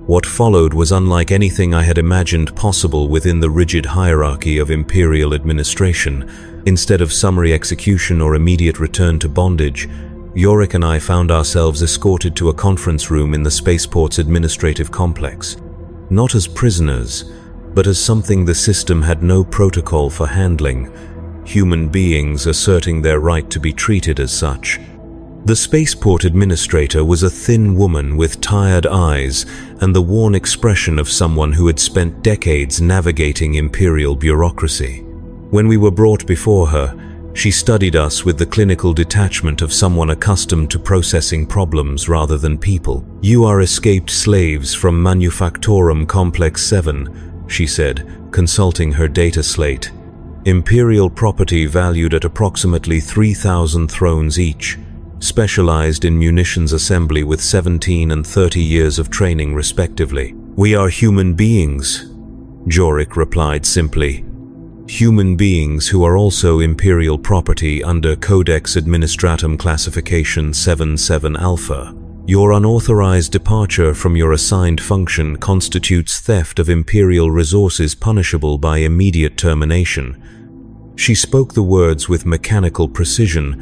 What followed was unlike anything I had imagined possible within the rigid hierarchy of Imperial administration. Instead of summary execution or immediate return to bondage, Jorik and I found ourselves escorted to a conference room in the spaceport's administrative complex. Not as prisoners, but as something the system had no protocol for handling, human beings asserting their right to be treated as such. The spaceport administrator was a thin woman with tired eyes and the worn expression of someone who had spent decades navigating Imperial bureaucracy. When we were brought before her, she studied us with the clinical detachment of someone accustomed to processing problems rather than people. "You are escaped slaves from Manufactorum Complex 7, she said, consulting her data slate. "Imperial property valued at approximately 3,000 thrones each. Specialized in munitions assembly with 17 and 30 years of training respectively." "We are human beings," Jorik replied simply. "Human beings who are also Imperial property under Codex Administratum Classification 77 Alpha. Your unauthorized departure from your assigned function constitutes theft of Imperial resources punishable by immediate termination." She spoke the words with mechanical precision,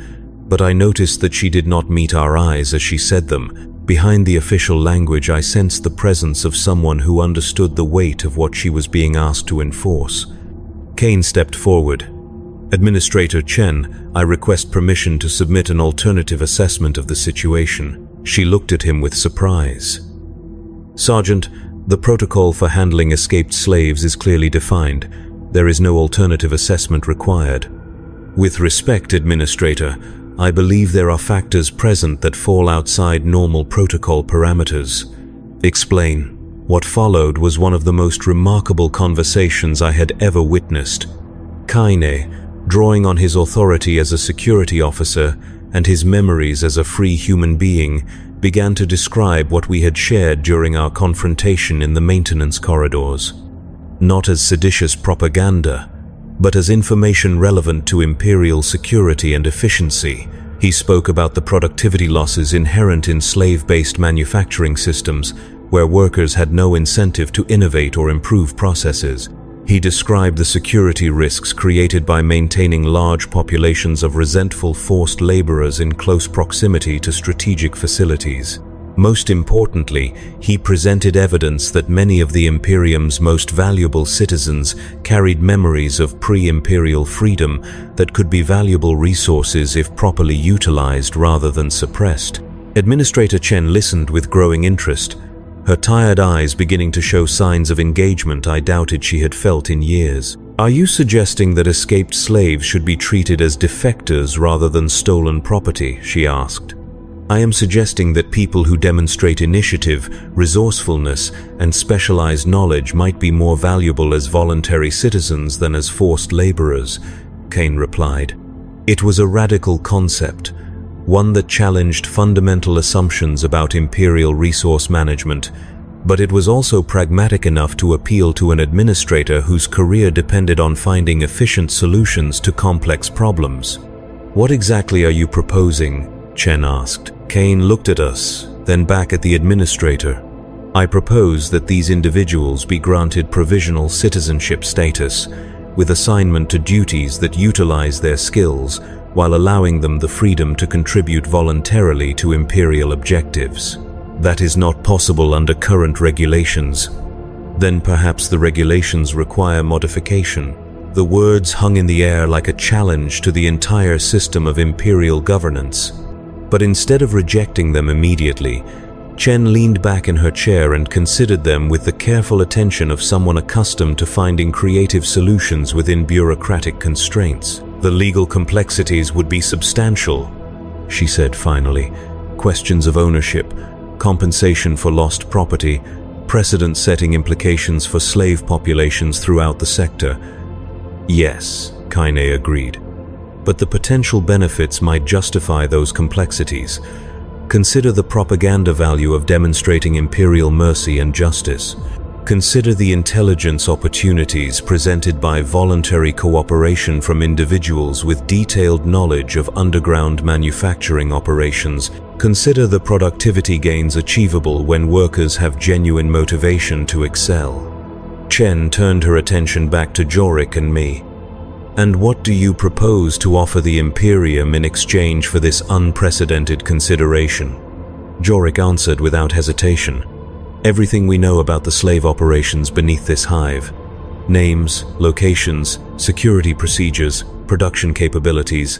but I noticed that she did not meet our eyes as she said them. Behind the official language, I sensed the presence of someone who understood the weight of what she was being asked to enforce. Kane stepped forward. "Administrator Chen, I request permission to submit an alternative assessment of the situation." She looked at him with surprise. "Sergeant, the protocol for handling escaped slaves is clearly defined. There is no alternative assessment required." "With respect, Administrator, I believe there are factors present that fall outside normal protocol parameters." "Explain." What followed was one of the most remarkable conversations I had ever witnessed. Kane, drawing on his authority as a security officer and his memories as a free human being, began to describe what we had shared during our confrontation in the maintenance corridors. Not as seditious propaganda, but as information relevant to Imperial security and efficiency. He spoke about the productivity losses inherent in slave-based manufacturing systems, where workers had no incentive to innovate or improve processes. He described the security risks created by maintaining large populations of resentful forced laborers in close proximity to strategic facilities. Most importantly, he presented evidence that many of the Imperium's most valuable citizens carried memories of pre-Imperial freedom that could be valuable resources if properly utilized rather than suppressed. Administrator Chen listened with growing interest, her tired eyes beginning to show signs of engagement I doubted she had felt in years. "Are you suggesting that escaped slaves should be treated as defectors rather than stolen property?" she asked. "I am suggesting that people who demonstrate initiative, resourcefulness, and specialized knowledge might be more valuable as voluntary citizens than as forced laborers," Kane replied. It was a radical concept, one that challenged fundamental assumptions about Imperial resource management, but it was also pragmatic enough to appeal to an administrator whose career depended on finding efficient solutions to complex problems. "What exactly are you proposing?" Chen asked. Kane looked at us, then back at the administrator. I propose that these individuals be granted provisional citizenship status, with assignment to duties that utilize their skills while allowing them the freedom to contribute voluntarily to Imperial objectives. That is not possible under current regulations. Then perhaps the regulations require modification. The words hung in the air like a challenge to the entire system of Imperial governance. But instead of rejecting them immediately, Chen leaned back in her chair and considered them with the careful attention of someone accustomed to finding creative solutions within bureaucratic constraints. The legal complexities would be substantial, she said finally. Questions of ownership, compensation for lost property, precedent-setting implications for slave populations throughout the sector. Yes, Kaine agreed. But the potential benefits might justify those complexities. Consider the propaganda value of demonstrating Imperial mercy and justice. Consider the intelligence opportunities presented by voluntary cooperation from individuals with detailed knowledge of underground manufacturing operations. Consider the productivity gains achievable when workers have genuine motivation to excel. Chen turned her attention back to Jorik and me. And what do you propose to offer the Imperium in exchange for this unprecedented consideration? Jorik answered without hesitation. Everything we know about the slave operations beneath this hive. Names, locations, security procedures, production capabilities.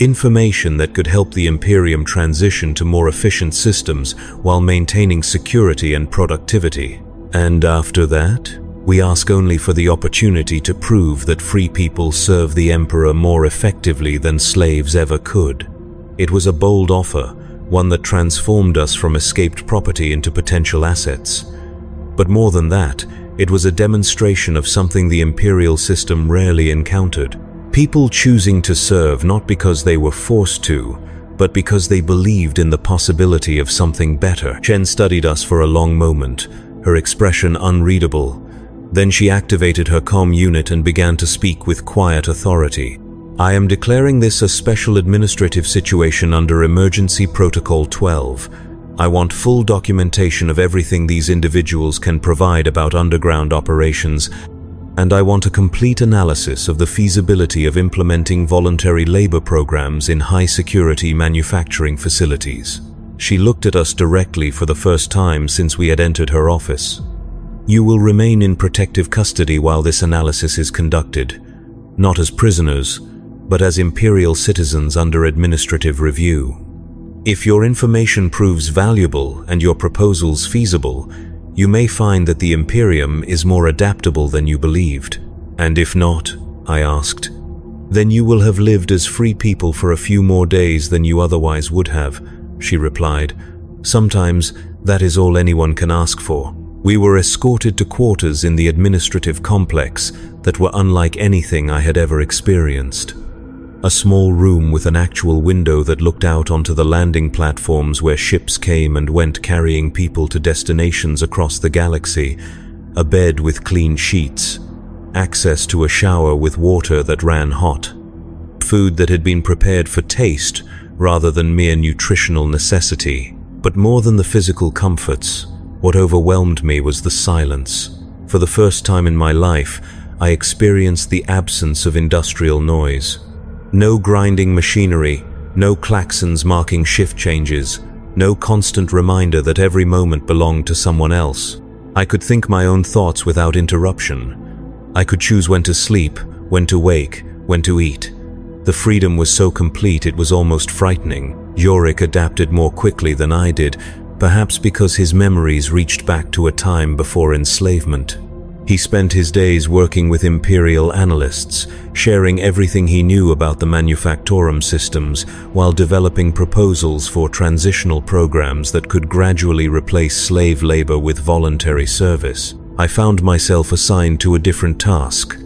Information that could help the Imperium transition to more efficient systems while maintaining security and productivity. And after that, we ask only for the opportunity to prove that free people serve the Emperor more effectively than slaves ever could. It was a bold offer, one that transformed us from escaped property into potential assets. But more than that, it was a demonstration of something the Imperial system rarely encountered. People choosing to serve not because they were forced to, but because they believed in the possibility of something better. Chen studied us for a long moment, her expression unreadable. Then she activated her comm unit and began to speak with quiet authority. I am declaring this a special administrative situation under Emergency Protocol 12. I want full documentation of everything these individuals can provide about underground operations, and I want a complete analysis of the feasibility of implementing voluntary labor programs in high-security manufacturing facilities. She looked at us directly for the first time since we had entered her office. You will remain in protective custody while this analysis is conducted, not as prisoners, but as Imperial citizens under administrative review. If your information proves valuable and your proposals feasible, you may find that the Imperium is more adaptable than you believed. And if not, I asked, then you will have lived as free people for a few more days than you otherwise would have, she replied. Sometimes that is all anyone can ask for. We were escorted to quarters in the administrative complex that were unlike anything I had ever experienced. A small room with an actual window that looked out onto the landing platforms where ships came and went carrying people to destinations across the galaxy, a bed with clean sheets, access to a shower with water that ran hot, food that had been prepared for taste rather than mere nutritional necessity. But more than the physical comforts, what overwhelmed me was the silence. For the first time in my life, I experienced the absence of industrial noise. No grinding machinery, no klaxons marking shift changes, no constant reminder that every moment belonged to someone else. I could think my own thoughts without interruption. I could choose when to sleep, when to wake, when to eat. The freedom was so complete it was almost frightening. Jorik adapted more quickly than I did, perhaps because his memories reached back to a time before enslavement. He spent his days working with Imperial analysts, sharing everything he knew about the manufactorum systems while developing proposals for transitional programs that could gradually replace slave labor with voluntary service. I found myself assigned to a different task.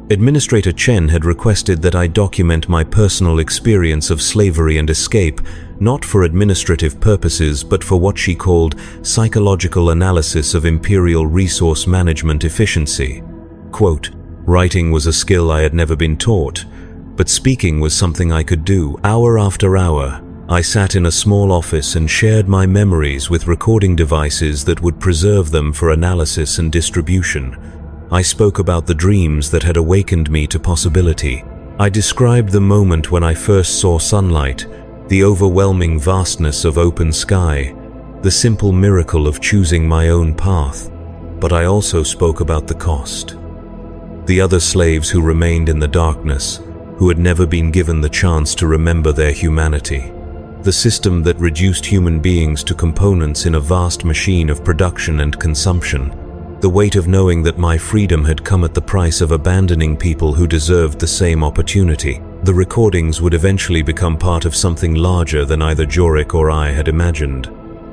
Administrator Chen had requested that I document my personal experience of slavery and escape, not for administrative purposes but for what she called psychological analysis of Imperial resource management efficiency. Quote, writing was a skill I had never been taught, but speaking was something I could do. Hour after hour, I sat in a small office and shared my memories with recording devices that would preserve them for analysis and distribution. I spoke about the dreams that had awakened me to possibility. I described the moment when I first saw sunlight, the overwhelming vastness of open sky, the simple miracle of choosing my own path. But I also spoke about the cost. The other slaves who remained in the darkness, who had never been given the chance to remember their humanity. The system that reduced human beings to components in a vast machine of production and consumption. The weight of knowing that my freedom had come at the price of abandoning people who deserved the same opportunity. The recordings would eventually become part of something larger than either Jorik or I had imagined.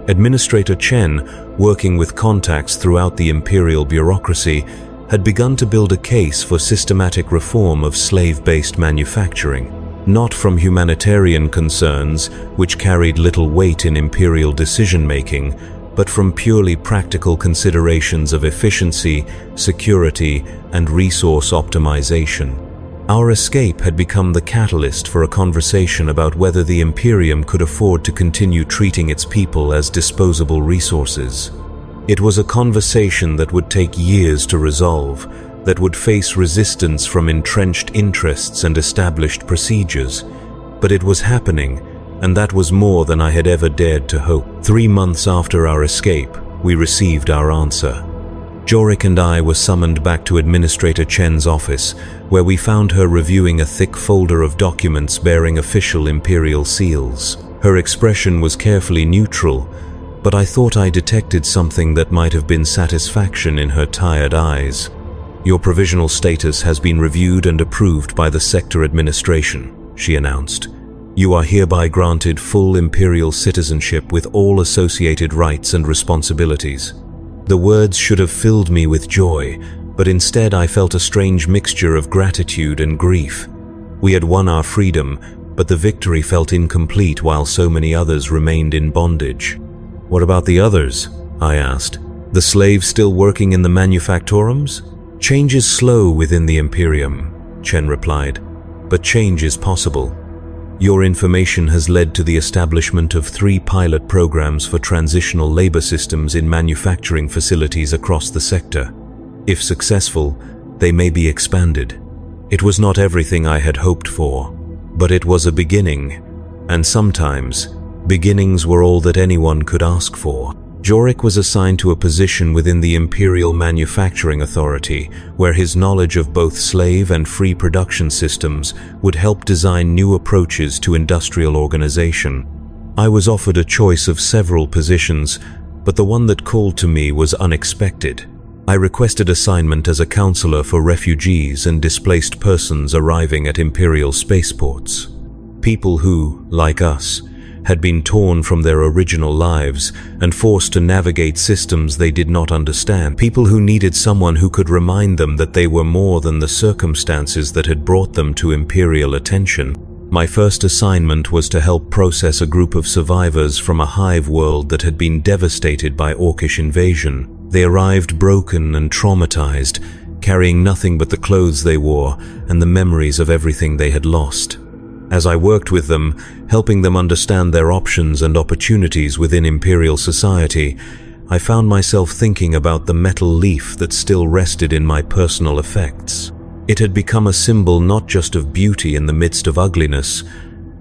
Administrator Chen, working with contacts throughout the Imperial bureaucracy, had begun to build a case for systematic reform of slave-based manufacturing, not from humanitarian concerns, which carried little weight in Imperial decision-making, but from purely practical considerations of efficiency, security, and resource optimization. Our escape had become the catalyst for a conversation about whether the Imperium could afford to continue treating its people as disposable resources. It was a conversation that would take years to resolve, that would face resistance from entrenched interests and established procedures. But it was happening, and that was more than I had ever dared to hope. 3 months after our escape, we received our answer. Jorik and I were summoned back to Administrator Chen's office, where we found her reviewing a thick folder of documents bearing official Imperial seals. Her expression was carefully neutral, but I thought I detected something that might have been satisfaction in her tired eyes. "Your provisional status has been reviewed and approved by the sector administration," she announced. "You are hereby granted full Imperial citizenship with all associated rights and responsibilities." The words should have filled me with joy, but instead I felt a strange mixture of gratitude and grief. We had won our freedom, but the victory felt incomplete while so many others remained in bondage. "What about the others?" I asked. "The slaves still working in the manufactorums?" "Change is slow within the Imperium," Chen replied, "but change is possible. Your information has led to the establishment of 3 pilot programs for transitional labor systems in manufacturing facilities across the sector. If successful, they may be expanded. It was not everything I had hoped for, but it was a beginning, and sometimes beginnings were all that anyone could ask for." Jorik was assigned to a position within the Imperial Manufacturing Authority, where his knowledge of both slave and free production systems would help design new approaches to industrial organization. I was offered a choice of several positions, but the one that called to me was unexpected. I requested assignment as a counselor for refugees and displaced persons arriving at Imperial spaceports. People who, like us, had been torn from their original lives and forced to navigate systems they did not understand. People who needed someone who could remind them that they were more than the circumstances that had brought them to Imperial attention. My first assignment was to help process a group of survivors from a Hive world that had been devastated by Orcish invasion. They arrived broken and traumatized, carrying nothing but the clothes they wore and the memories of everything they had lost. As I worked with them, helping them understand their options and opportunities within Imperial society, I found myself thinking about the metal leaf that still rested in my personal effects. It had become a symbol not just of beauty in the midst of ugliness,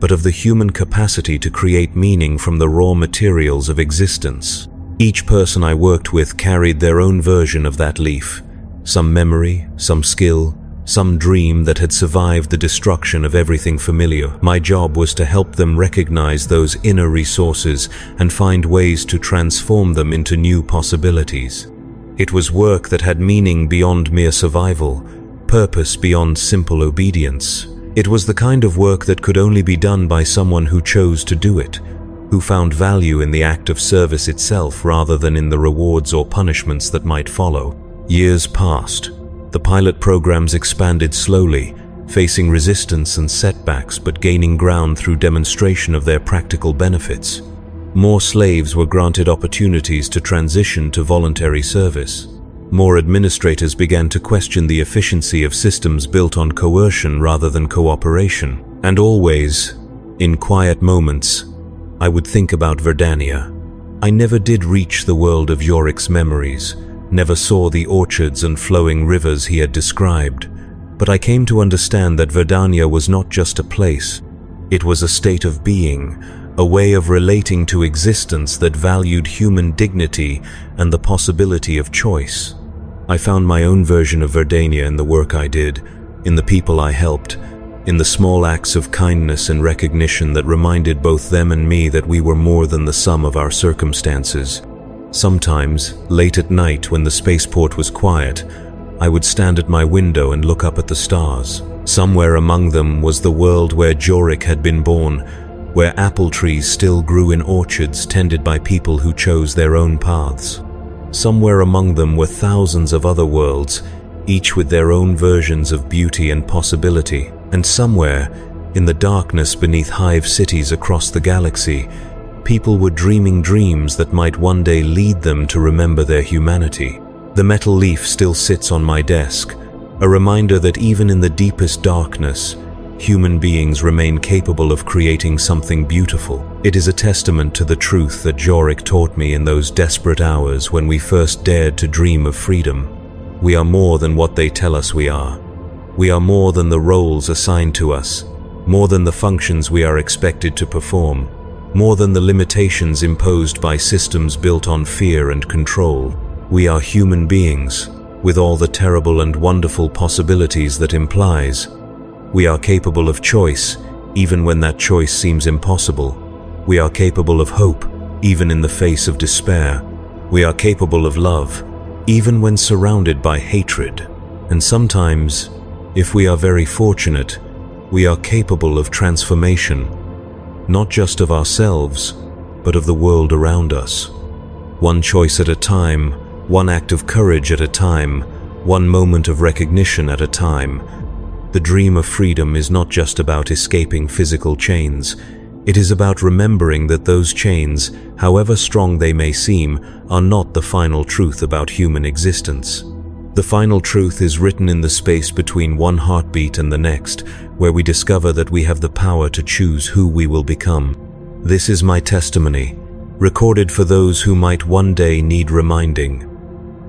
but of the human capacity to create meaning from the raw materials of existence. Each person I worked with carried their own version of that leaf, some memory, some skill, some dream that had survived the destruction of everything familiar. My job was to help them recognize those inner resources and find ways to transform them into new possibilities. It was work that had meaning beyond mere survival, purpose beyond simple obedience. It was the kind of work that could only be done by someone who chose to do it, who found value in the act of service itself rather than in the rewards or punishments that might follow. Years passed. The pilot programs expanded slowly, facing resistance and setbacks but gaining ground through demonstration of their practical benefits. More slaves were granted opportunities to transition to voluntary service. More administrators began to question the efficiency of systems built on coercion rather than cooperation. And always, in quiet moments, I would think about Verdania. I never did reach the world of Yorik's memories, never saw the orchards and flowing rivers he had described, but I came to understand that Verdania was not just a place. It was a state of being, a way of relating to existence that valued human dignity and the possibility of choice. I found my own version of Verdania in the work I did, in the people I helped, in the small acts of kindness and recognition that reminded both them and me that we were more than the sum of our circumstances. Sometimes, late at night when the spaceport was quiet, I would stand at my window and look up at the stars. Somewhere among them was the world where Jorik had been born, where apple trees still grew in orchards tended by people who chose their own paths. Somewhere among them were thousands of other worlds, each with their own versions of beauty and possibility. And somewhere, in the darkness beneath Hive cities across the galaxy, people were dreaming dreams that might one day lead them to remember their humanity. The metal leaf still sits on my desk, a reminder that even in the deepest darkness, human beings remain capable of creating something beautiful. It is a testament to the truth that Jorik taught me in those desperate hours when we first dared to dream of freedom. We are more than what they tell us we are. We are more than the roles assigned to us, more than the functions we are expected to perform, more than the limitations imposed by systems built on fear and control. We are human beings, with all the terrible and wonderful possibilities that implies. We are capable of choice, even when that choice seems impossible. We are capable of hope, even in the face of despair. We are capable of love, even when surrounded by hatred. And sometimes, if we are very fortunate, we are capable of transformation, not just of ourselves, but of the world around us. One choice at a time, one act of courage at a time, one moment of recognition at a time. The dream of freedom is not just about escaping physical chains. It is about remembering that those chains, however strong they may seem, are not the final truth about human existence. The final truth is written in the space between one heartbeat and the next, where we discover that we have the power to choose who we will become. This is my testimony, recorded for those who might one day need reminding.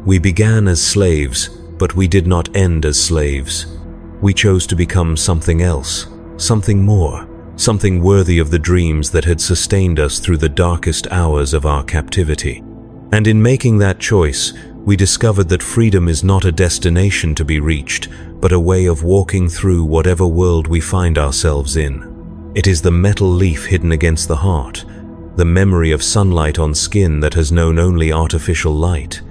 We began as slaves, but we did not end as slaves. We chose to become something else, something more, something worthy of the dreams that had sustained us through the darkest hours of our captivity. And in making that choice, we discovered that freedom is not a destination to be reached, but a way of walking through whatever world we find ourselves in. It is the metal leaf hidden against the heart, the memory of sunlight on skin that has known only artificial light,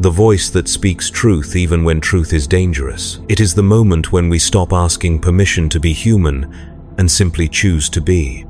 the voice that speaks truth even when truth is dangerous. It is the moment when we stop asking permission to be human and simply choose to be.